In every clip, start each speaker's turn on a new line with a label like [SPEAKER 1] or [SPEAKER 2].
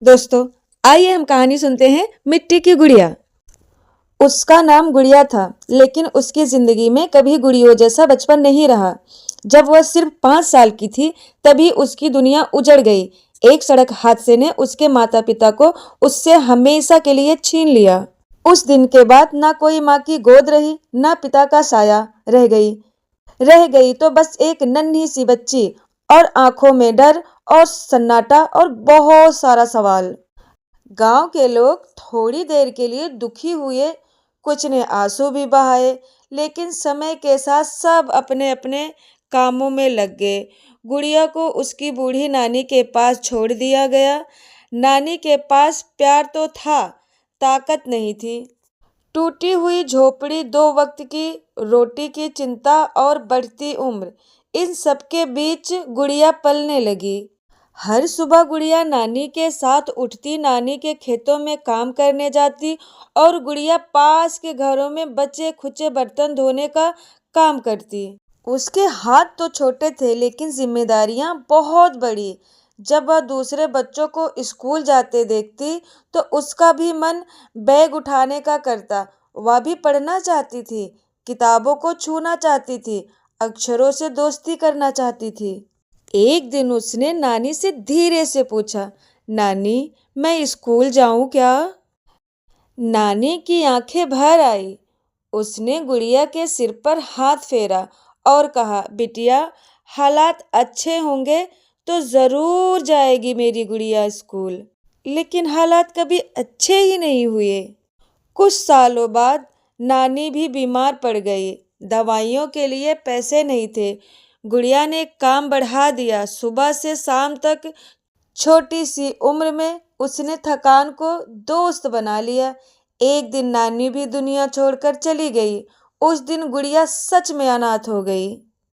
[SPEAKER 1] दोस्तों, आइए हम कहानी सुनते हैं मिट्टी की गुड़िया। उसका नाम गुड़िया था, लेकिन उसकी जिंदगी में कभी गुड़ियों जैसा बचपन नहीं रहा। जब वह सिर्फ 5 साल की थी, तभी उसकी दुनिया उजड़ गई। एक सड़क हादसे ने उसके माता पिता को उससे हमेशा के लिए छीन लिया। उस दिन के बाद ना कोई माँ की गोद रही, ना पिता का साया रह गई तो बस एक नन्ही सी बच्ची, और आंखों में डर और सन्नाटा और बहुत सारा सवाल। गांव के लोग थोड़ी देर के लिए दुखी हुए, कुछ ने आंसू भी बहाए, लेकिन समय के साथ सब अपने अपने कामों में लग गए। गुड़िया को उसकी बूढ़ी नानी के पास छोड़ दिया गया। नानी के पास प्यार तो था, ताकत नहीं थी। टूटी हुई झोपड़ी, 2 वक्त की रोटी की चिंता और बढ़ती उम्र, इन सबके बीच गुड़िया पलने लगी। हर सुबह गुड़िया नानी के साथ उठती, नानी के खेतों में काम करने जाती, और गुड़िया पास के घरों में बचे खुचे बर्तन धोने का काम करती। उसके हाथ तो छोटे थे, लेकिन जिम्मेदारियां बहुत बड़ी। जब वह दूसरे बच्चों को स्कूल जाते देखती, तो उसका भी मन बैग उठाने का करता। वह भी पढ़ना चाहती थी, किताबों को छूना चाहती थी, अक्षरों से दोस्ती करना चाहती थी। एक दिन उसने नानी से धीरे से पूछा, नानी, मैं स्कूल जाऊं क्या? नानी की आंखें भर आई। उसने गुड़िया के सिर पर हाथ फेरा और कहा, बिटिया, हालात अच्छे होंगे तो जरूर जाएगी मेरी गुड़िया स्कूल। लेकिन हालात कभी अच्छे ही नहीं हुए। कुछ सालों बाद नानी भी बीमार पड़ गई। दवाइयों के लिए पैसे नहीं थे। गुड़िया ने काम बढ़ा दिया। सुबह से शाम तक छोटी सी उम्र में उसने थकान को दोस्त बना लिया। एक दिन नानी भी दुनिया छोड़कर चली गई। उस दिन गुड़िया सच में अनाथ हो गई।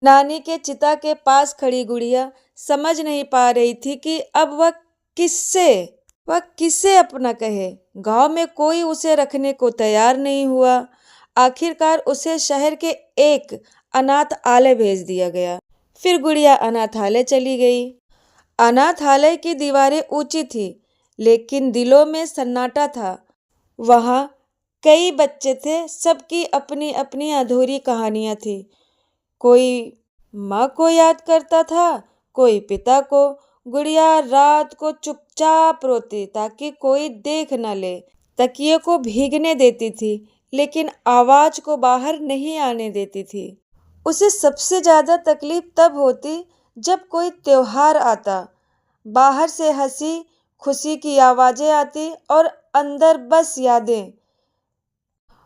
[SPEAKER 1] नानी के चिता के पास खड़ी गुड़िया समझ नहीं पा रही थी कि अब वह किसे अपना कहे। गांव में कोई उसे रखने को तैयार नहीं हुआ। आखिरकार उसे शहर के एक अनाथालय भेज दिया गया। फिर गुड़िया अनाथालय चली गई। अनाथालय की दीवारें ऊंची थी, लेकिन दिलों में सन्नाटा था। वहां कई बच्चे थे, सबकी अपनी अपनी अधूरी कहानियां थी। कोई माँ को याद करता था, कोई पिता को। गुड़िया रात को चुपचाप रोती ताकि कोई देख न ले। तकिए को भीगने देती थी, लेकिन आवाज को बाहर नहीं आने देती थी। उसे सबसे ज्यादा तकलीफ तब होती जब कोई त्योहार आता। बाहर से हंसी खुशी की आवाजें आती और अंदर बस यादें।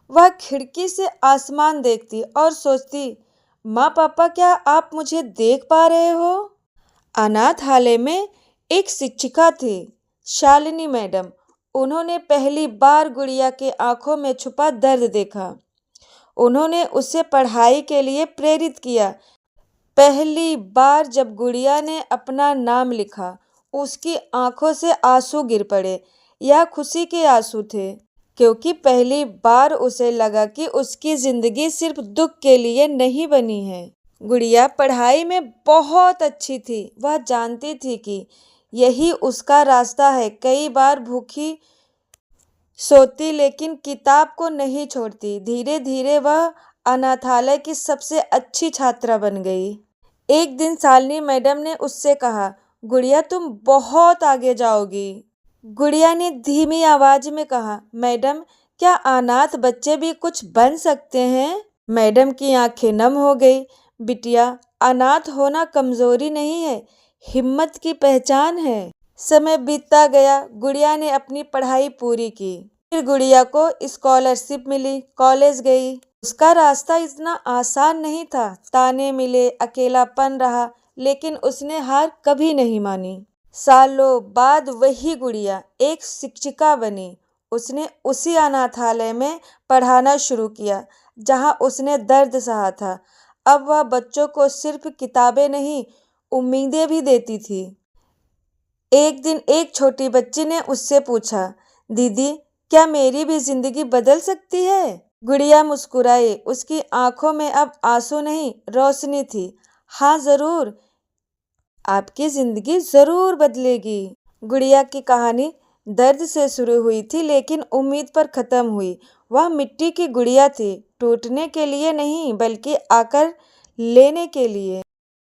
[SPEAKER 1] वह खिड़की से आसमान देखती और सोचती, माँ पापा, क्या आप मुझे देख पा रहे हो? अनाथालय में एक शिक्षिका थी, शालिनी मैडम। उन्होंने पहली बार गुड़िया के आंखों में छुपा दर्द देखा। उन्होंने उसे पढ़ाई के लिए प्रेरित किया। पहली बार जब गुड़िया ने अपना नाम लिखा, उसकी आंखों से आंसू गिर पड़े। यह खुशी के आंसू थे, क्योंकि पहली बार उसे लगा कि उसकी जिंदगी सिर्फ दुख के लिए नहीं बनी है। गुड़िया पढ़ाई में बहुत अच्छी थी। वह जानती थी कि यही उसका रास्ता है। कई बार भूखी सोती, लेकिन किताब को नहीं छोड़ती। धीरे धीरे वह अनाथालय की सबसे अच्छी छात्रा बन गई। एक दिन शालिनी मैडम ने उससे कहा, गुड़िया, तुम बहुत आगे जाओगी। गुड़िया ने धीमी आवाज में कहा, मैडम, क्या अनाथ बच्चे भी कुछ बन सकते हैं? मैडम की आंखें नम हो गई। बिटिया, अनाथ होना कमजोरी नहीं है, हिम्मत की पहचान है। समय बीतता गया। गुड़िया ने अपनी पढ़ाई पूरी की। फिर गुड़िया को स्कॉलरशिप मिली, कॉलेज गई। उसका रास्ता इतना आसान नहीं था। ताने मिले, अकेलापन रहा, लेकिन उसने हार कभी नहीं मानी। सालों बाद वही गुड़िया एक शिक्षिका बनी। उसने उसी अनाथालय में पढ़ाना शुरू किया, जहां उसने दर्द सहा था। अब वह बच्चों को सिर्फ किताबें नहीं, उम्मीदें भी देती थी। एक दिन एक छोटी बच्ची ने उससे पूछा, दीदी, क्या मेरी भी जिंदगी बदल सकती है? गुड़िया मुस्कुराई। उसकी आंखों में अब आंसू नहीं, रोशनी थी। हाँ जरूर, आपकी जिंदगी जरूर बदलेगी। गुड़िया की कहानी दर्द से शुरू हुई थी लेकिन उम्मीद पर ख़त्म हुई। वह मिट्टी की गुड़िया थी, टूटने के लिए नहीं बल्कि आकर लेने के लिए।